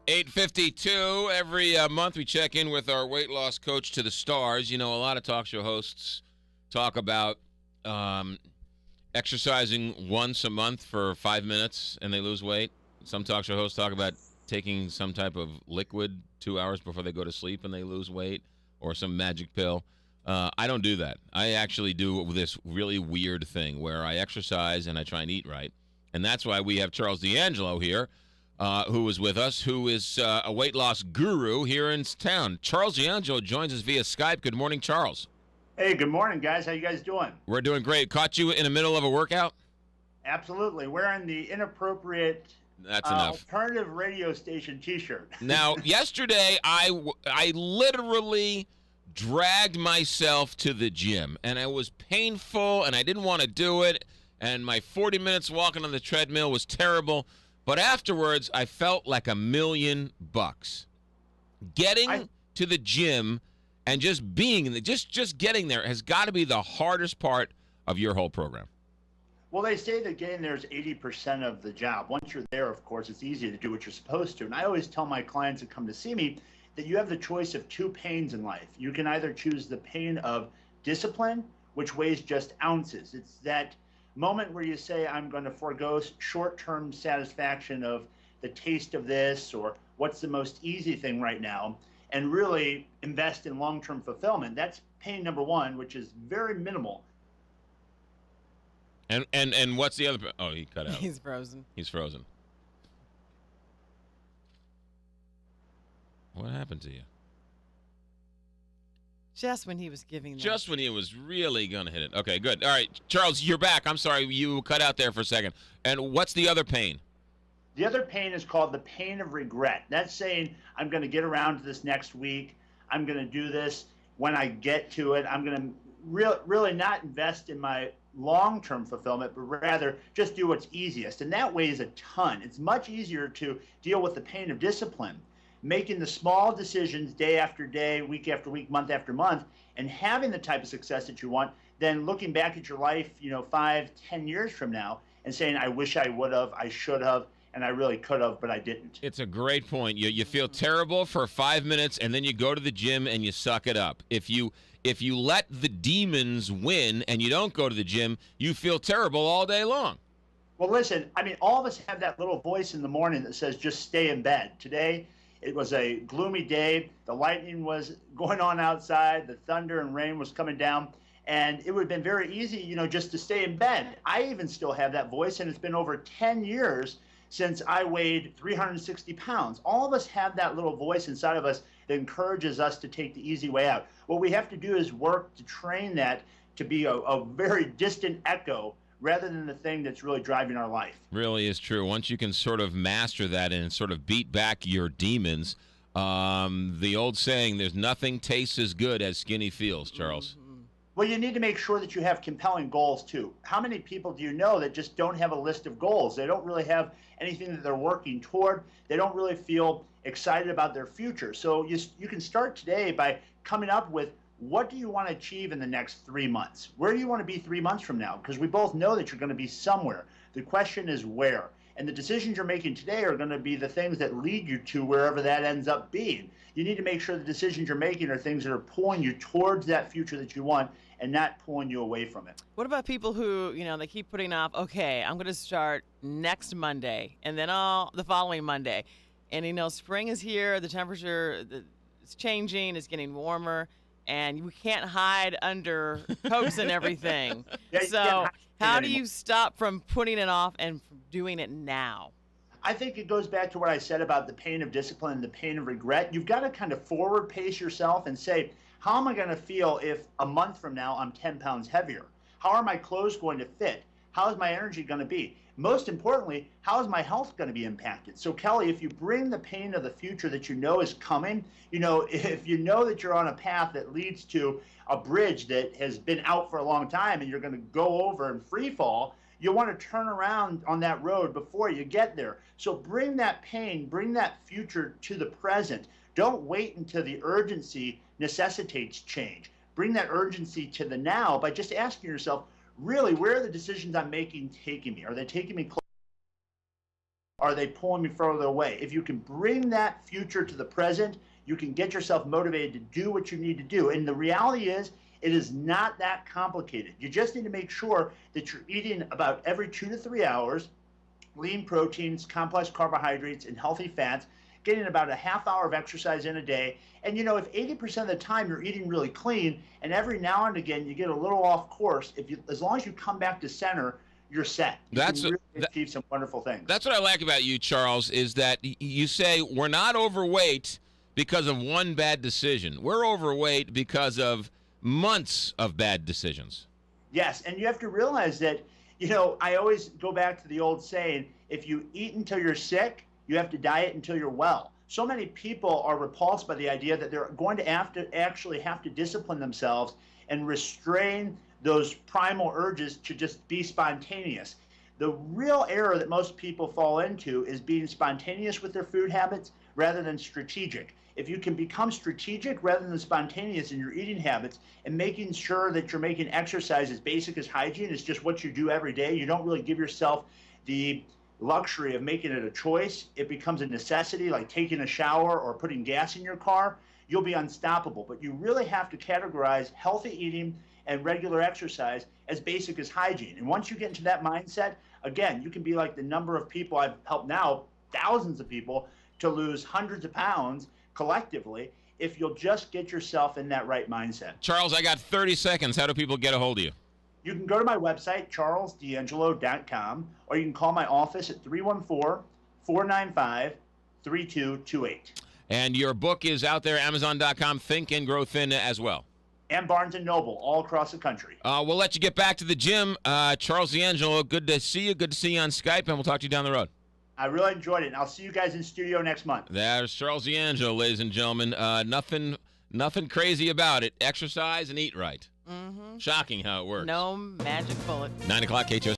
8:52. Every month we check in with our weight loss coach to the stars. You know, a lot of talk show hosts talk about exercising once a month for 5 minutes and they lose weight. Some talk show hosts talk about taking some type of liquid 2 hours before they go to sleep and they lose weight, or some magic pill. I don't do that. I actually do this really weird thing where I exercise and I try and eat right. And that's why we have Charles D'Angelo here, who is with us, who is a weight loss guru here in town. Charles D'Angelo joins us via Skype. Good morning, Charles. Hey, good morning, guys. How you guys doing? We're doing great. Caught you in the middle of a workout? Absolutely. Wearing the inappropriate That's enough. alternative radio station T-shirt. Now, yesterday, I literally dragged myself to the gym, and it was painful, and I didn't want to do it, and my 40 minutes walking on the treadmill was terrible, but afterwards, I felt like $1,000,000. Getting to the gym and just being in the, just getting there has got to be the hardest part of your whole program. Well, they say that getting there is 80% of the job. Once you're there, of course, it's easy to do what you're supposed to. And I always tell my clients that come to see me that you have the choice of two pains in life. You can either choose the pain of discipline, which weighs just ounces. It's that moment where you say, I'm going to forego short-term satisfaction of the taste of this, or what's the most easy thing right now, and really invest in long-term fulfillment. That's pain number one, which is very minimal. And what's the other? Oh, he cut out. He's frozen. He's frozen. What happened to you? Just when he was giving that. Just when he was really going to hit it. Okay, good. All right, Charles, you're back. I'm sorry, you cut out there for a second. And what's the other pain? The other pain is called the pain of regret. That's saying, I'm going to get around to this next week. I'm going to do this when I get to it. I'm going to really not invest in my long-term fulfillment, but rather just do what's easiest. And that weighs a ton. It's much easier to deal with the pain of discipline, making the small decisions day after day, week after week, month after month, and having the type of success that you want, than looking back at your life, 5, 10 years from now and saying, I wish I would have, I should have, and I really could have, but I didn't. It's a great point. You feel terrible for 5 minutes, and then you go to the gym and you suck it up. If you let the demons win and you don't go to the gym, you feel terrible all day long. Well, listen, all of us have that little voice in the morning that says, just stay in bed. Today, it was a gloomy day. The lightning was going on outside. The thunder and rain was coming down. And it would have been very easy, just to stay in bed. I even still have that voice, and it's been over 10 years since I weighed 360 pounds. All of us have that little voice inside of us that encourages us to take the easy way out. What we have to do is work to train that to be a very distant echo rather than the thing that's really driving our life. Really is true. Once you can sort of master that and sort of beat back your demons, the old saying, there's nothing tastes as good as skinny feels, Charles. Well, you need to make sure that you have compelling goals, too. How many people do you know that just don't have a list of goals? They don't really have anything that they're working toward. They don't really feel excited about their future. So you can start today by coming up with, what do you want to achieve in the next 3 months? Where do you want to be 3 months from now? Because we both know that you're going to be somewhere. The question is where. And the decisions you're making today are going to be the things that lead you to wherever that ends up being. You need to make sure the decisions you're making are things that are pulling you towards that future that you want and not pulling you away from it. What about people who, they keep putting off, okay, I'm going to start next Monday and then the following Monday. And, spring is here, the temperature is changing, it's getting warmer, and we can't hide under coats and everything. So how do you stop from putting it off and from doing it now? I think it goes back to what I said about the pain of discipline and the pain of regret. You've got to kind of forward pace yourself and say, how am I going to feel if a month from now I'm 10 pounds heavier? How are my clothes going to fit? How is my energy going to be? Most importantly, how is my health going to be impacted? So, Kelly, if you bring the pain of the future that you know is coming, if you know that you're on a path that leads to a bridge that has been out for a long time and you're going to go over and free fall, you want to turn around on that road before you get there. So bring that pain, bring that future to the present. Don't wait until the urgency necessitates change. Bring that urgency to the now by just asking yourself, really, where are the decisions I'm making taking me? Are they taking me close? Are they pulling me further away? If you can bring that future to the present, you can get yourself motivated to do what you need to do. And the reality is, it is not that complicated. You just need to make sure that you're eating about every 2 to 3 hours, lean proteins, complex carbohydrates, and healthy fats, getting about a half hour of exercise in a day. And if 80% of the time you're eating really clean, and every now and again you get a little off course, as long as you come back to center, you're set. You can really achieve some wonderful things. That's what I like about you, Charles, is that you say we're not overweight because of one bad decision. We're overweight because of months of bad decisions. Yes, and you have to realize that, I always go back to the old saying, if you eat until you're sick, you have to diet until you're well. So many people are repulsed by the idea that they're going to actually have to discipline themselves and restrain those primal urges to just be spontaneous. The real error that most people fall into is being spontaneous with their food habits rather than strategic. If you can become strategic rather than spontaneous in your eating habits and making sure that you're making exercise as basic as hygiene, is just what you do every day, you don't really give yourself the luxury of making it a choice. It becomes a necessity, like taking a shower or putting gas in your car. You'll be unstoppable. But you really have to categorize healthy eating and regular exercise as basic as hygiene. And once you get into that mindset, again, you can be like the number of people I've helped now, thousands of people, to lose hundreds of pounds collectively, if you'll just get yourself in that right mindset. Charles, I got 30 seconds. How do people get a hold of you? You can go to my website, charlesdangelo.com, or you can call my office at 314-495-3228. And your book is out there, Amazon.com, Think and Grow Thin as well. And Barnes & Noble, all across the country. We'll let you get back to the gym. Charles D'Angelo, good to see you. Good to see you on Skype, and we'll talk to you down the road. I really enjoyed it, and I'll see you guys in studio next month. There's Charles D'Angelo, ladies and gentlemen. Nothing crazy about it. Exercise and eat right. Mm-hmm. Shocking how it works. No magic bullet. 9 o'clock, KHOS.